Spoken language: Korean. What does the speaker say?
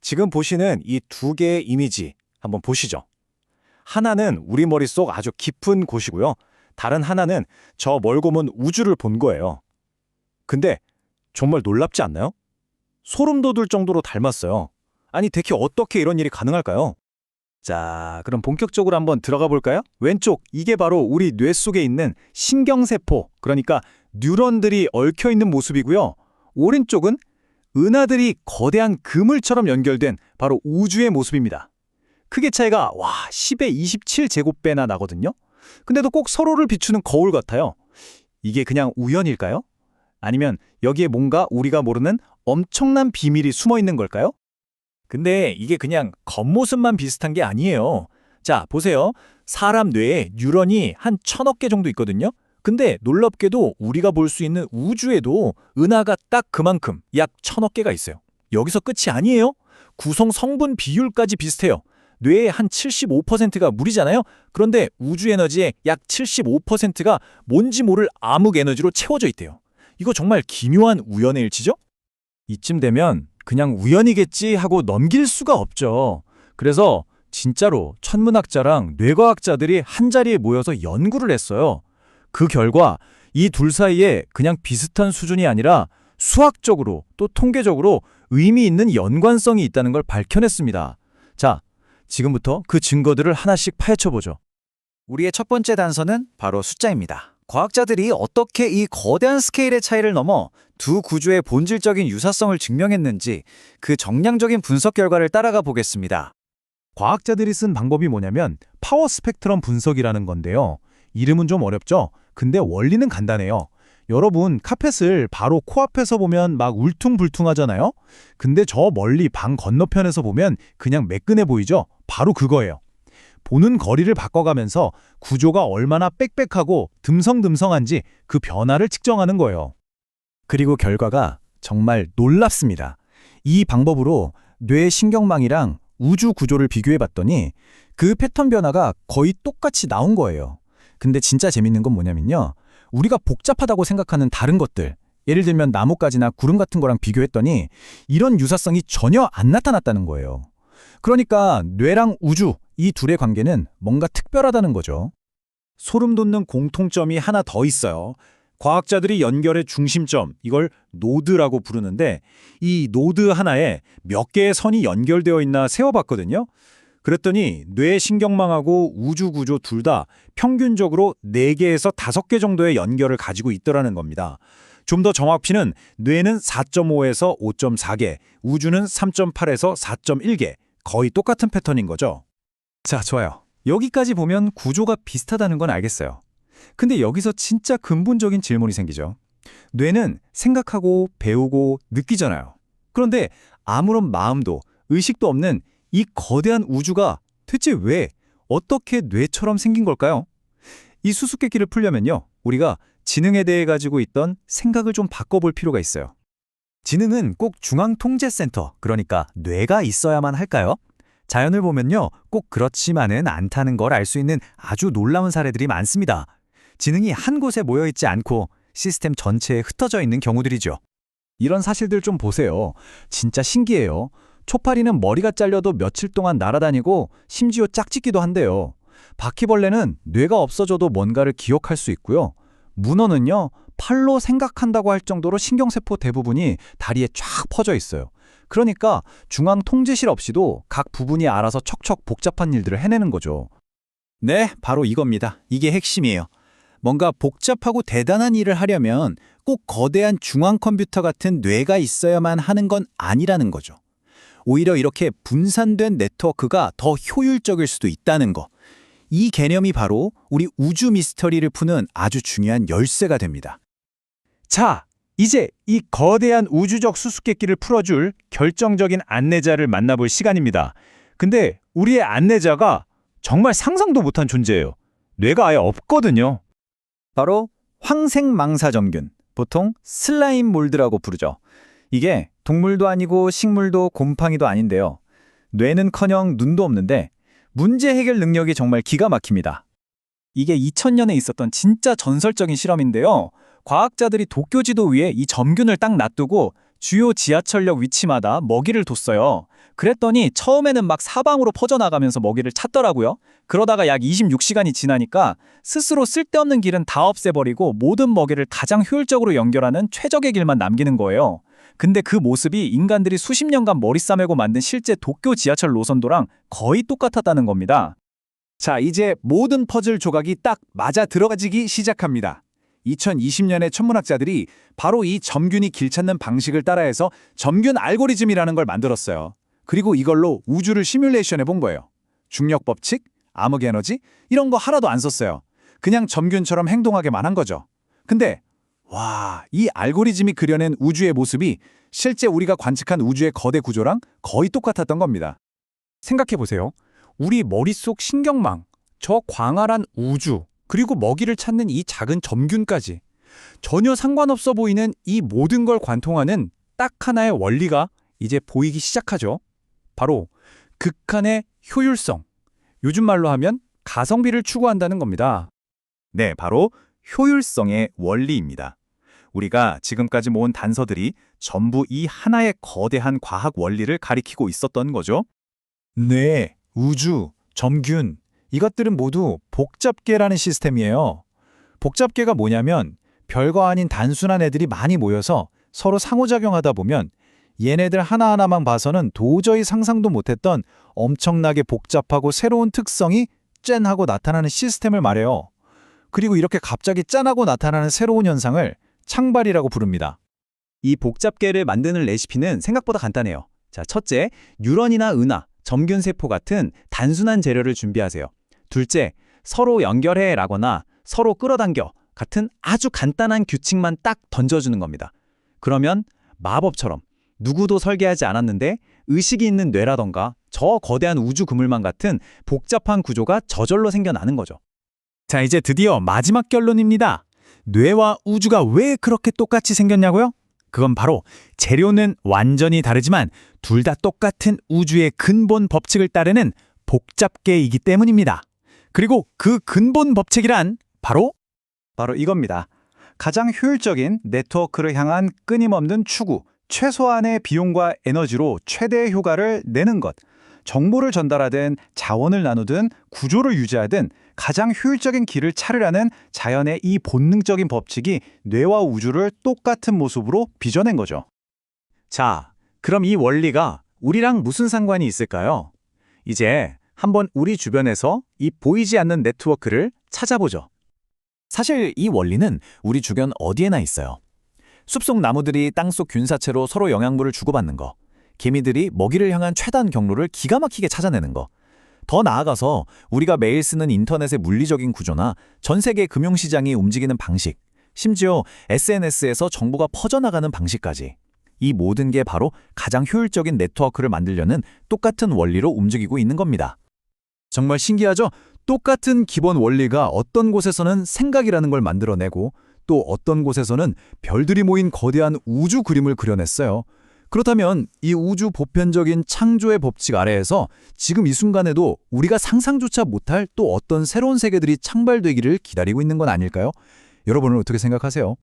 지금 보시는 이 두 개의 이미지 한번 보시죠. 하나는 우리 머릿속 아주 깊은 곳이고요. 다른 하나는 저 멀고 먼 우주를 본 거예요. 근데 정말 놀랍지 않나요? 소름 돋을 정도로 닮았어요. 아니, 대체 어떻게 이런 일이 가능할까요? 자, 그럼 본격적으로 한번 들어가 볼까요? 왼쪽, 이게 바로 우리 뇌 속에 있는 신경세포, 그러니까 뉴런들이 얽혀있는 모습이고요. 오른쪽은 은하들이 거대한 그물처럼 연결된 바로 우주의 모습입니다. 크기 차이가 10의 27제곱배나 나거든요. 근데도 꼭 서로를 비추는 거울 같아요. 이게 그냥 우연일까요? 아니면 여기에 뭔가 우리가 모르는 엄청난 비밀이 숨어 있는 걸까요? 근데 이게 그냥 겉모습만 비슷한 게 아니에요. 자, 보세요. 사람 뇌에 뉴런이 한 1000억 개 정도 있거든요. 근데 놀랍게도 우리가 볼 수 있는 우주에도 은하가 딱 그만큼 약 1000억 개가 있어요. 여기서 끝이 아니에요. 구성 성분 비율까지 비슷해요. 뇌의 한 75%가 물이잖아요. 그런데 우주 에너지의 약 75%가 뭔지 모를 암흑 에너지로 채워져 있대요. 이거 정말 기묘한 우연의 일치죠? 이쯤 되면 그냥 우연이겠지 하고 넘길 수가 없죠. 그래서 진짜로 천문학자랑 뇌과학자들이 한자리에 모여서 연구를 했어요. 그 결과 이 둘 사이에 그냥 비슷한 수준이 아니라 수학적으로 또 통계적으로 의미 있는 연관성이 있다는 걸 밝혀냈습니다. 자, 지금부터 그 증거들을 하나씩 파헤쳐보죠. 우리의 첫 번째 단서는 바로 숫자입니다. 과학자들이 어떻게 이 거대한 스케일의 차이를 넘어 두 구조의 본질적인 유사성을 증명했는지 그 정량적인 분석 결과를 따라가 보겠습니다. 과학자들이 쓴 방법이 뭐냐면 파워 스펙트럼 분석이라는 건데요. 이름은 좀 어렵죠? 근데 원리는 간단해요. 여러분, 카펫을 바로 코앞에서 보면 막 울퉁불퉁하잖아요? 근데 저 멀리 방 건너편에서 보면 그냥 매끈해 보이죠? 바로 그거예요. 보는 거리를 바꿔가면서 구조가 얼마나 빽빽하고 듬성듬성한지 그 변화를 측정하는 거예요. 그리고 결과가 정말 놀랍습니다. 이 방법으로 뇌 신경망이랑 우주 구조를 비교해봤더니 그 패턴 변화가 거의 똑같이 나온 거예요. 근데 진짜 재밌는 건 뭐냐면요. 우리가 복잡하다고 생각하는 다른 것들, 예를 들면 나뭇가지나 구름 같은 거랑 비교했더니 이런 유사성이 전혀 안 나타났다는 거예요. 그러니까 뇌랑 우주, 이 둘의 관계는 뭔가 특별하다는 거죠. 소름 돋는 공통점이 하나 더 있어요. 과학자들이 연결의 중심점, 이걸 노드라고 부르는데 이 노드 하나에 몇 개의 선이 연결되어 있나 세어봤거든요. 그랬더니 뇌 신경망하고 우주 구조 둘 다 평균적으로 4개에서 5개 정도의 연결을 가지고 있더라는 겁니다. 좀 더 정확히는 뇌는 4.5에서 5.4개, 우주는 3.8에서 4.1개, 거의 똑같은 패턴인 거죠. 자, 좋아요. 여기까지 보면 구조가 비슷하다는 건 알겠어요. 근데 여기서 진짜 근본적인 질문이 생기죠. 뇌는 생각하고 배우고 느끼잖아요. 그런데 아무런 마음도 의식도 없는 이 거대한 우주가 대체 왜, 어떻게 뇌처럼 생긴 걸까요? 이 수수께끼를 풀려면요, 우리가 지능에 대해 가지고 있던 생각을 좀 바꿔볼 필요가 있어요. 지능은 꼭 중앙통제센터, 그러니까 뇌가 있어야만 할까요? 자연을 보면요, 꼭 그렇지만은 않다는 걸 알 수 있는 아주 놀라운 사례들이 많습니다. 지능이 한 곳에 모여있지 않고 시스템 전체에 흩어져 있는 경우들이죠. 이런 사실들 좀 보세요. 진짜 신기해요. 초파리는 머리가 잘려도 며칠 동안 날아다니고 심지어 짝짓기도 한대요. 바퀴벌레는 뇌가 없어져도 뭔가를 기억할 수 있고요. 문어는요, 팔로 생각한다고 할 정도로 신경세포 대부분이 다리에 쫙 퍼져 있어요. 그러니까 중앙 통제실 없이도 각 부분이 알아서 척척 복잡한 일들을 해내는 거죠. 네, 바로 이겁니다. 이게 핵심이에요. 뭔가 복잡하고 대단한 일을 하려면 꼭 거대한 중앙 컴퓨터 같은 뇌가 있어야만 하는 건 아니라는 거죠. 오히려 이렇게 분산된 네트워크가 더 효율적일 수도 있다는 거. 이 개념이 바로 우리 우주 미스터리를 푸는 아주 중요한 열쇠가 됩니다. 자, 이제 이 거대한 우주적 수수께끼를 풀어줄 결정적인 안내자를 만나볼 시간입니다. 근데 우리의 안내자가 정말 상상도 못한 존재예요. 뇌가 아예 없거든요. 바로 황생망사정균, 보통 슬라임 몰드라고 부르죠. 이게 동물도 아니고 식물도 곰팡이도 아닌데요. 뇌는커녕 눈도 없는데 문제 해결 능력이 정말 기가 막힙니다. 이게 2000년에 있었던 진짜 전설적인 실험인데요. 과학자들이 도쿄 지도 위에 이 점균을 딱 놔두고 주요 지하철역 위치마다 먹이를 뒀어요. 그랬더니 처음에는 막 사방으로 퍼져나가면서 먹이를 찾더라고요. 그러다가 약 26시간이 지나니까 스스로 쓸데없는 길은 다 없애버리고 모든 먹이를 가장 효율적으로 연결하는 최적의 길만 남기는 거예요. 근데 그 모습이 인간들이 수십 년간 머리 싸매고 만든 실제 도쿄 지하철 노선도랑 거의 똑같았다는 겁니다. 자, 이제 모든 퍼즐 조각이 딱 맞아 들어가지기 시작합니다. 2020년에 천문학자들이 바로 이 점균이 길 찾는 방식을 따라해서 점균 알고리즘이라는 걸 만들었어요. 그리고 이걸로 우주를 시뮬레이션해 본 거예요. 중력 법칙, 암흑 에너지 이런 거 하나도 안 썼어요. 그냥 점균처럼 행동하게만 한 거죠. 근데 와, 이 알고리즘이 그려낸 우주의 모습이 실제 우리가 관측한 우주의 거대 구조랑 거의 똑같았던 겁니다. 생각해보세요. 우리 머릿속 신경망, 저 광활한 우주, 그리고 먹이를 찾는 이 작은 점균까지 전혀 상관없어 보이는 이 모든 걸 관통하는 딱 하나의 원리가 이제 보이기 시작하죠. 바로 극한의 효율성. 요즘 말로 하면 가성비를 추구한다는 겁니다. 네, 바로 효율성의 원리입니다. 우리가 지금까지 모은 단서들이 전부 이 하나의 거대한 과학 원리를 가리키고 있었던 거죠. 네, 우주, 점균, 이것들은 모두 복잡계라는 시스템이에요. 복잡계가 뭐냐면 별거 아닌 단순한 애들이 많이 모여서 서로 상호작용하다 보면 얘네들 하나하나만 봐서는 도저히 상상도 못했던 엄청나게 복잡하고 새로운 특성이 짠 하고 나타나는 시스템을 말해요. 그리고 이렇게 갑자기 짠하고 나타나는 새로운 현상을 창발이라고 부릅니다. 이 복잡계를 만드는 레시피는 생각보다 간단해요. 자, 첫째, 뉴런이나 은하, 점균세포 같은 단순한 재료를 준비하세요. 둘째, 서로 연결해라거나 서로 끌어당겨 같은 아주 간단한 규칙만 딱 던져주는 겁니다. 그러면 마법처럼 누구도 설계하지 않았는데 의식이 있는 뇌라던가 저 거대한 우주 그물망 같은 복잡한 구조가 저절로 생겨나는 거죠. 자, 이제 드디어 마지막 결론입니다. 뇌와 우주가 왜 그렇게 똑같이 생겼냐고요? 그건 바로 재료는 완전히 다르지만 둘 다 똑같은 우주의 근본 법칙을 따르는 복잡계이기 때문입니다. 그리고 그 근본 법칙이란 바로 이겁니다. 가장 효율적인 네트워크를 향한 끊임없는 추구, 최소한의 비용과 에너지로 최대의 효과를 내는 것. 정보를 전달하든 자원을 나누든 구조를 유지하든 가장 효율적인 길을 찾으려는 자연의 이 본능적인 법칙이 뇌와 우주를 똑같은 모습으로 빚어낸 거죠. 자, 그럼 이 원리가 우리랑 무슨 상관이 있을까요? 이제 한번 우리 주변에서 이 보이지 않는 네트워크를 찾아보죠. 사실 이 원리는 우리 주변 어디에나 있어요. 숲속 나무들이 땅속 균사체로 서로 영양분을 주고받는 거, 개미들이 먹이를 향한 최단 경로를 기가 막히게 찾아내는 거, 더 나아가서 우리가 매일 쓰는 인터넷의 물리적인 구조나 전 세계 금융시장이 움직이는 방식, 심지어 SNS에서 정보가 퍼져나가는 방식까지. 이 모든 게 바로 가장 효율적인 네트워크를 만들려는 똑같은 원리로 움직이고 있는 겁니다. 정말 신기하죠? 똑같은 기본 원리가 어떤 곳에서는 생각이라는 걸 만들어내고 또 어떤 곳에서는 별들이 모인 거대한 우주 그림을 그려냈어요. 그렇다면 이 우주 보편적인 창조의 법칙 아래에서 지금 이 순간에도 우리가 상상조차 못할 또 어떤 새로운 세계들이 창발되기를 기다리고 있는 건 아닐까요? 여러분은 어떻게 생각하세요?